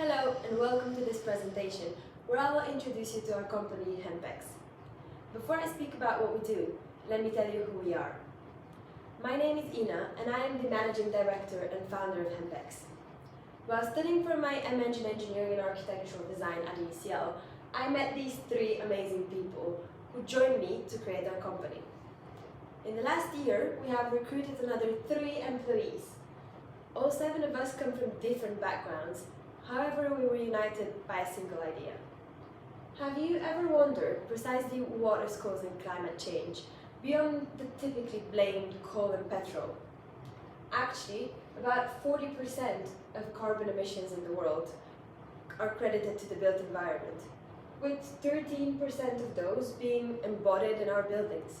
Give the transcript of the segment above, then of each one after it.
Hello and welcome to this presentation where I will introduce you to our company Hempex. Before I speak about what we do, let me tell you who we are. My name is Ina and I am the Managing Director and founder of Hempex. While studying for my MEng in Engineering and Architectural Design at UCL, I met these three amazing people who joined me to create our company. In the last year, we have recruited another 3 employees. All 7 of us come from different backgrounds. However, we were united by a single idea. Have you ever wondered precisely what is causing climate change, beyond the typically blamed coal and petrol? Actually, about 40% of carbon emissions in the world are credited to the built environment, with 13% of those being embodied in our buildings.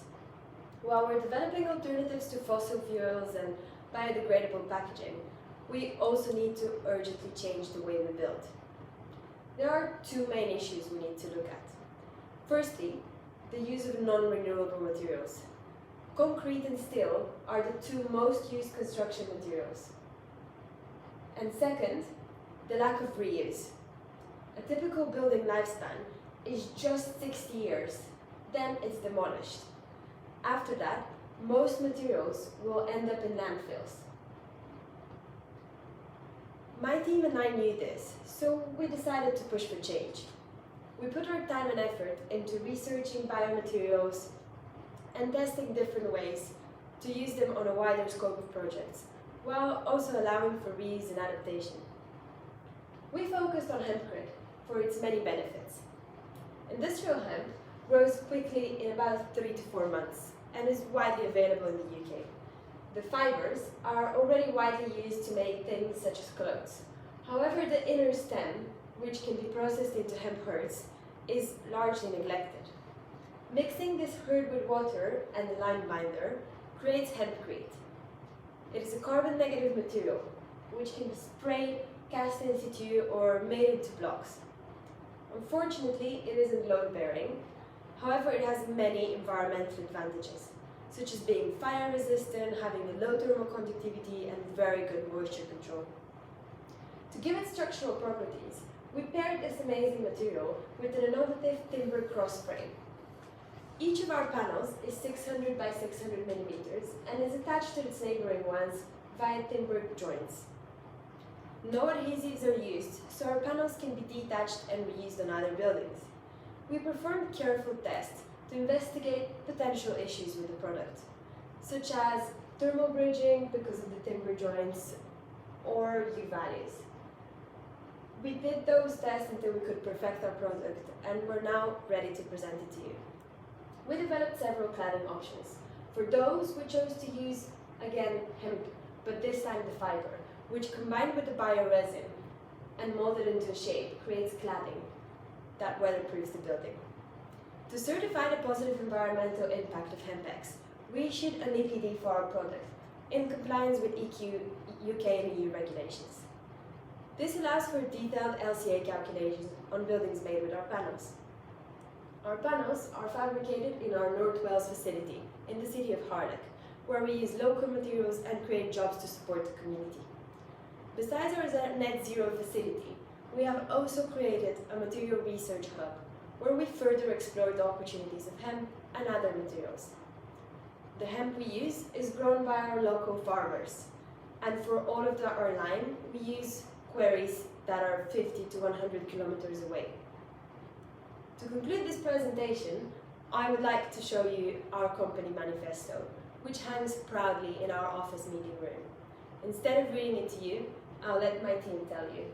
While we're developing alternatives to fossil fuels and biodegradable packaging, we also need to urgently change the way we build. There are 2 main issues we need to look at. Firstly, the use of non-renewable materials. Concrete and steel are the 2 most used construction materials. And second, the lack of reuse. A typical building lifespan is just 60 years, then it's demolished. After that, most materials will end up in landfills. My team and I knew this, so we decided to push for change. We put our time and effort into researching biomaterials and testing different ways to use them on a wider scope of projects, while also allowing for reuse and adaptation. We focused on hempcrete for its many benefits. Industrial hemp grows quickly in about 3 to 4 months and is widely available in the UK. The fibers are already widely used to make things such as clothes. However, the inner stem, which can be processed into hemp hurds, is largely neglected. Mixing this hurd with water and the lime binder creates hempcrete. It is a carbon-negative material, which can be sprayed, cast in situ, or made into blocks. Unfortunately, it isn't load-bearing. However, it has many environmental advantages, such as being fire-resistant, having a low thermal conductivity, and very good moisture control. To give it structural properties, we paired this amazing material with an innovative timber cross frame. Each of our panels is 600 by 600 millimeters and is attached to its neighboring ones via timber joints. No adhesives are used, so our panels can be detached and reused on other buildings. We performed careful tests to investigate potential issues with the product, such as thermal bridging because of the timber joints or U values. We did those tests until we could perfect our product, and we're now ready to present it to you. We developed several cladding options. For those, we chose to use, again, hemp, but this time the fiber, which combined with the bioresin and molded into a shape creates cladding that weatherproofs the building. To certify the positive environmental impact of Hempex, we issued an EAD for our product in compliance with UK and EU regulations. This allows for detailed LCA calculations on buildings made with our panels. Our panels are fabricated in our North Wales facility in the city of Harlech, where we use local materials and create jobs to support the community. Besides our net zero facility, we have also created a material research hub where we further explore the opportunities of hemp and other materials. The hemp we use is grown by our local farmers, and for all of our line, we use quarries that are 50 to 100 kilometers away. To conclude this presentation, I would like to show you our company manifesto, which hangs proudly in our office meeting room. Instead of reading it to you, I'll let my team tell you.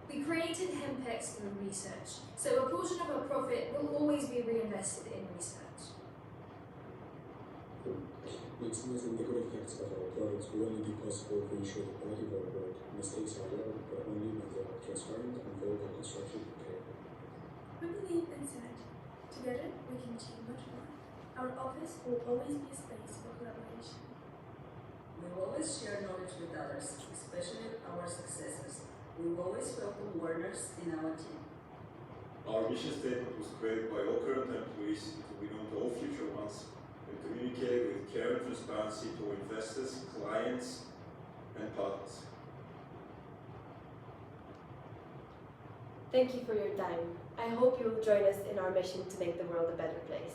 We created Hempex through research, so a portion of our profit will always be reinvested in research. Maximizing the good effects of our products will only be possible if we ensure the quality of our work. Mistakes are rare, but only when they are transparent and vertical construction capable. We believe in synergy. Together, we can achieve much more. Our office will always be a space for collaboration. We will always share knowledge with others, especially our successes. We will always welcome learners in our team. Our mission statement was created by all current employees to be known to all future ones and communicate with care and transparency to investors, clients, and partners. Thank you for your time. I hope you'll join us in our mission to make the world a better place.